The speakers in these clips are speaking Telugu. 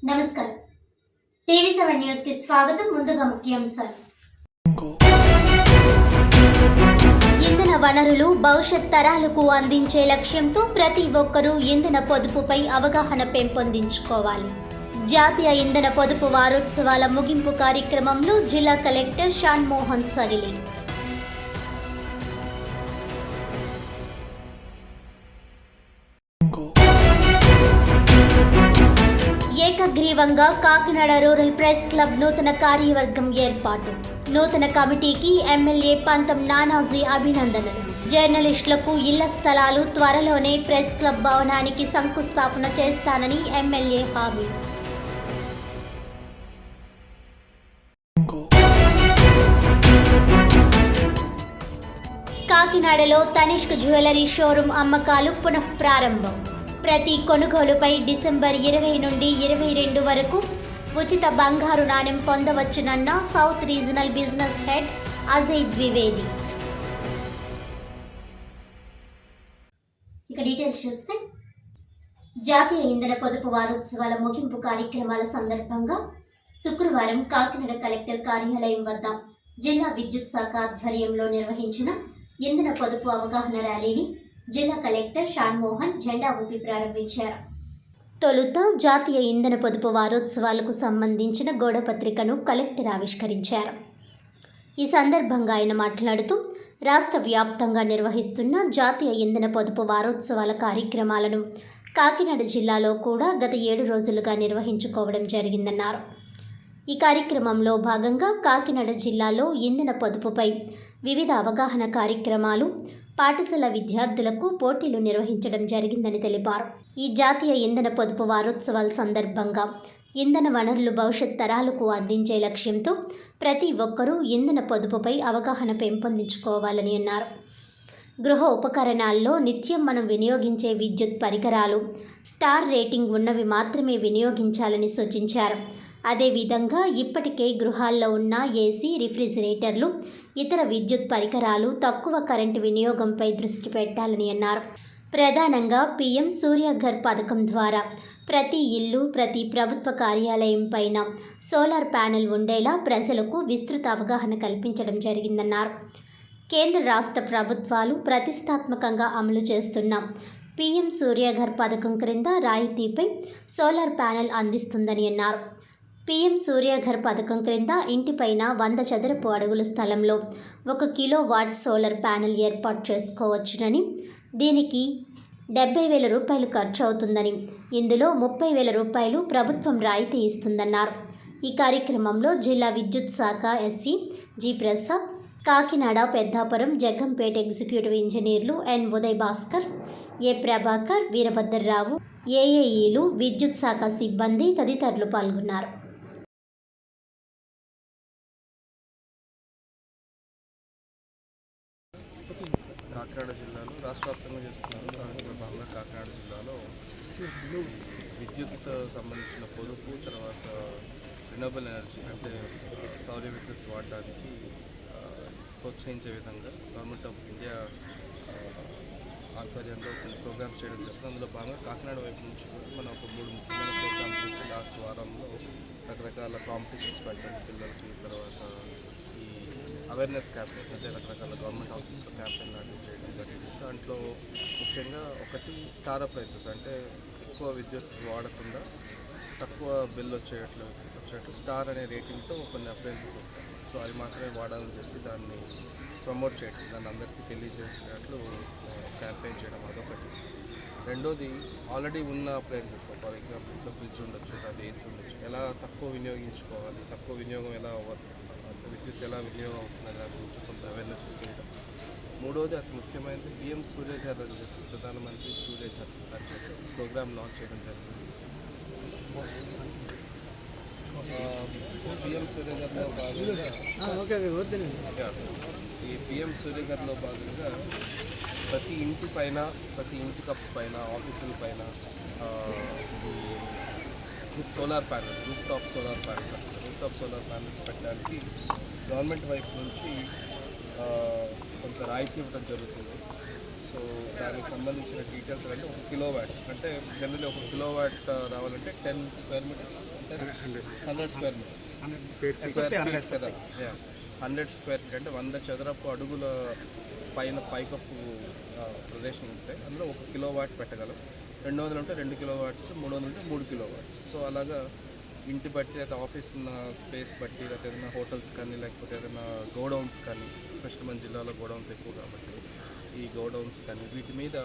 నమస్కారం. టీవీ7 న్యూస్ కి స్వాగతం. ముందుగా ముఖ్యాంశాలు. ఇంధన వనరులు భవిష్యత్ తరాలకు అందించే లక్ష్యంతో ప్రతి ఒక్కరూ ఇంధన పొదుపుపై అవగాహన పెంపొందించుకోవాలి. జాతీయ ఇంధన పొదుపు వారోత్సవాల ముగింపు కార్యక్రమంలో జిల్లా కలెక్టర్ షాన్మోహన్ సగిలి. ఏకగ్రీవంగా కాకినాడ రూరల్ ప్రెస్ క్లబ్ నూతన కార్యవర్గం ఏర్పాటు. నూతన కమిటీకి ఎమ్మెల్యే పంతం నానాజీ అభినందనలు. జర్నలిస్టులకు ఇళ్ల స్థలాలు త్వరలోనే ప్రెస్ క్లబ్ భవనానికి శంకుస్థాపన చేస్తానని ఎమ్మెల్యే హామీ. కాకినాడలో తనిష్క్ జ్యువెలరీ షోరూం అమ్మకాలు పునః ప్రారంభం. ప్రతి కొనుగోలుపై డిసెంబర్ 20 నుండి 22 వరకు ఉచిత బంగారు నాణెం పొందవచ్చునన్న south regional business head Ajay Dwivedi. ఇక డీటెయిల్స్ చూస్తే, జాతీయ ఇంధన పొదుపు వారోత్సవాల ముగింపు కార్యక్రమాల సందర్భంగా శుక్రవారం కాకినాడ కలెక్టర్ కార్యాలయం వద్ద జిల్లా విద్యుత్ శాఖ ఆధ్వర్యంలో నిర్వహించిన ఇంధన పొదుపు అవగాహన ర్యాలీని జిల్లా కలెక్టర్ షాన్మోహన్ జెండా ఊపి ప్రారంభించారు. తొలుత జాతీయ ఇంధన పొదుపు వారోత్సవాలకు సంబంధించిన గోడపత్రికను కలెక్టర్ ఆవిష్కరించారు. ఈ సందర్భంగా ఆయన మాట్లాడుతూ, రాష్ట్ర వ్యాప్తంగా నిర్వహిస్తున్న జాతీయ ఇంధన పొదుపు వారోత్సవాల కార్యక్రమాలను కాకినాడ జిల్లాలో కూడా గత 7 రోజులుగా నిర్వహించుకోవడం జరిగిందన్నారు. ఈ కార్యక్రమంలో భాగంగా కాకినాడ జిల్లాలో ఇంధన పొదుపుపై వివిధ అవగాహన కార్యక్రమాలు, పాఠశాల విద్యార్థులకు పోటీలు నిర్వహించడం జరిగిందని తెలిపారు. ఈ జాతీయ ఇంధన పొదుపు వారోత్సవాల సందర్భంగా ఇంధన వనరులు భవిష్యత్ తరాలకు అందించే లక్ష్యంతో ప్రతి ఒక్కరూ ఇంధన పొదుపుపై అవగాహన పెంపొందించుకోవాలని అన్నారు. గృహ ఉపకరణాల్లో నిత్యం మనం వినియోగించే విద్యుత్ పరికరాలు స్టార్ రేటింగ్ ఉన్నవి మాత్రమే వినియోగించాలని సూచించారు. అదేవిధంగా ఇప్పటికే గృహాల్లో ఉన్న ఏసీ, రిఫ్రిజిరేటర్లు, ఇతర విద్యుత్ పరికరాలు తక్కువ కరెంటు వినియోగంపై దృష్టి పెట్టాలని అన్నారు. ప్రధానంగా పీఎం సూర్యఘర్ పథకం ద్వారా ప్రతి ఇల్లు, ప్రతి ప్రభుత్వ కార్యాలయం పైన సోలార్ ప్యానెల్ ఉండేలా ప్రజలకు విస్తృత అవగాహన కల్పించడం జరిగిందన్నారు. కేంద్ర రాష్ట్ర ప్రభుత్వాలు ప్రతిష్టాత్మకంగా అమలు చేస్తున్న పీఎం సూర్యఘర్ పథకం క్రింద రాయితీపై సోలార్ ప్యానెల్ అందిస్తుందని అన్నారు. పీఎం సూర్యఘర్ పథకం క్రింద ఇంటిపైన 100 చదరపు అడుగుల స్థలంలో 1 కిలోవాట్ సోలార్ ప్యానెల్ ఏర్పాటు చేసుకోవచ్చునని, దీనికి 70,000 రూపాయలు ఖర్చు అవుతుందని, ఇందులో 30,000 రూపాయలు ప్రభుత్వం రాయితీ ఇస్తుందన్నారు. ఈ కార్యక్రమంలో జిల్లా విద్యుత్ శాఖ SC G Prasad, Kakinada, Peddapuram, Jaggampeta executive ఇంజనీర్లు ఎన్ ఉదయ్ భాస్కర్, ఏ ప్రభాకర్, వీరభద్రరావు, ఏఏఈలు, విద్యుత్ శాఖ సిబ్బంది తదితరులు పాల్గొన్నారు. కాకినాడ జిల్లాలో రాష్ట్ర వ్యాప్తంగా చేస్తున్నారు. దాంట్లో భాగంగా కాకినాడ జిల్లాలో విద్యుత్ సంబంధించిన పొదుపు, తర్వాత రినవబుల్ ఎనర్జీ అంటే సౌర విద్యుత్ వాడడానికి ప్రోత్సహించే విధంగా గవర్నమెంట్ ఆఫ్ ఇండియా ఆధ్వర్యంలో కొన్ని ప్రోగ్రామ్స్ చేయడం జరుగుతుంది. అందులో భాగంగా కాకినాడ వైపు నుంచి మనం ఒక 3 ముఖ్యమైన ప్రోగ్రామ్స్ నుంచి లాస్ట్ వారంలో రకరకాల కాంపిటీషన్స్ పెట్టడం పిల్లలకి, తర్వాత ఈ అవేర్నెస్ క్యాంపెయిన్స్ అంటే రకరకాల గవర్నమెంట్ ఆఫీసెస్లో క్యాంపెయిన్ లాంటివి చేయడం జరిగింది. దాంట్లో ముఖ్యంగా ఒకటి స్టార్ అప్లయన్సెస్ అంటే ఎక్కువ విద్యుత్ వాడకుండా తక్కువ బిల్ వచ్చేటట్లు స్టార్ అనే రేటింగ్తో కొన్ని అప్లయన్సెస్ వస్తాయి. సో అవి మాత్రమే వాడాలని చెప్పి దాన్ని ప్రమోట్ చేయడం, దాన్ని అందరికీ తెలియజేసినట్లు క్యాంపెయిన్ చేయడం అదొకటి. రెండోది, ఆల్రెడీ ఉన్న అప్లయన్సెస్, ఫర్ ఎగ్జాంపుల్ ఇంట్లో ఫ్రిడ్జ్ ఉండొచ్చు, అది ఏసీ ఉండొచ్చు, ఎలా తక్కువ వినియోగించుకోవాలి, తక్కువ వినియోగం ఎలా విద్యుత్ ఎలా వినియోగం అవుతుందని దాని గురించి కొంత అవేర్నెస్ చేయడం. మూడవది, అతి ముఖ్యమైనది పీఎం సూర్యఘర్ అని చెప్పి ప్రధానమంత్రి సూర్యఘర్ అని చెప్పి ప్రోగ్రామ్ లాంచ్ చేయడం జరిగింది. పీఎం సూర్యఘర్లో భాగంగా ఈ పీఎం సూర్యఘర్లో భాగంగా ప్రతి ఇంటి పైన, ప్రతి ఇంటి కప్పు పైన, ఆఫీసుల పైన solar panels, roof top solar panels పెట్టడానికి గవర్నమెంట్ వైపు నుంచి కొంత రాయితీ ఇవ్వడం జరుగుతుంది. సో దానికి సంబంధించిన డీటెయిల్స్ అంటే 1 కిలోవాట్ అంటే జనరల్లీ 1 కిలోవాట్ రావాలంటే 10 స్క్వేర్ మీటర్స్ అంటే 100 స్క్వేర్ మీటర్స్ కదా 100 స్క్వేర్ ఫీట్ అంటే 100 చదరపు అడుగుల పైకప్పు ప్రదేశం ఉంటాయి. అందులో 1 కిలోవాట్ పెట్టగలం. 200 ఉంటే 2 కిలోవాట్స్, 300 ఉంటే 3 కిలోవాట్స్. సో అలాగా ఇంటి బట్టి లేదా ఆఫీస్ ఉన్న స్పేస్ బట్టి లేకపోతే ఏదైనా హోటల్స్ కానీ లేకపోతే ఏదైనా గోడౌన్స్ కానీ, ఎస్పెషల్లీ మన జిల్లాలో గోడౌన్స్ ఎక్కువ కాబట్టి ఈ గోడౌన్స్ కానీ వీటి మీద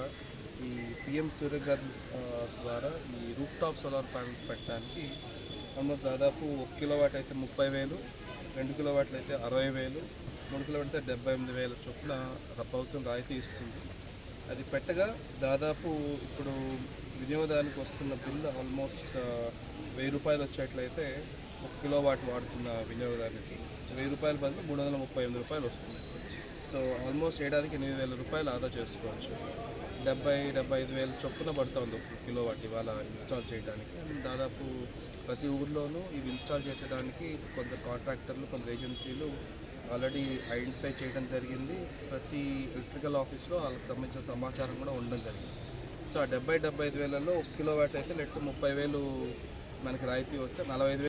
ఈ పిఎం సూర్యఘర్ ద్వారా ఈ రూఫ్ టాప్ సోలార్ ప్యానల్స్ పెట్టడానికి ఆల్మోస్ట్ దాదాపు 1 కిలోవాట్ అయితే 30,000, 2 కిలోవాట్లు అయితే 60,000, 3 కిలోవాట్ అయితే 78,000 చొప్పున ప్రభుత్వం రాయితీ ఇస్తుంది. అది పెట్టగా దాదాపు ఇప్పుడు వినియోగదానికి వస్తున్న బిల్లు ఆల్మోస్ట్ 1,000 రూపాయలు వచ్చేట్లయితే 1 కిలోవాట్ వాడుతున్న వినియోగదానికి 1,000 రూపాయల బదులు 338 రూపాయలు వస్తుంది. సో ఆల్మోస్ట్ ఏడాదికి 8,000 రూపాయలు ఆదా చేసుకోవచ్చు. 75,000 చొప్పున పడుతుంది 1 కిలోవాట్ ఇవాళ ఇన్స్టాల్ చేయడానికి. దాదాపు ప్రతి ఊర్లోనూ ఇవి ఇన్స్టాల్ చేసేదానికి కొందరు కాంట్రాక్టర్లు, కొందరు ఏజెన్సీలు ఆల్రెడీ ఐడెంటిఫై చేయడం జరిగింది. ప్రతి ఎలక్ట్రికల్ ఆఫీస్లో వాళ్ళకి సంబంధించిన సమాచారం కూడా ఉండడం జరిగింది. సో ఆ 75,000లో 1 కిలోవాట్ అయితే లెట్స్ 30,000 మనకి రాయితీ వస్తే 45,000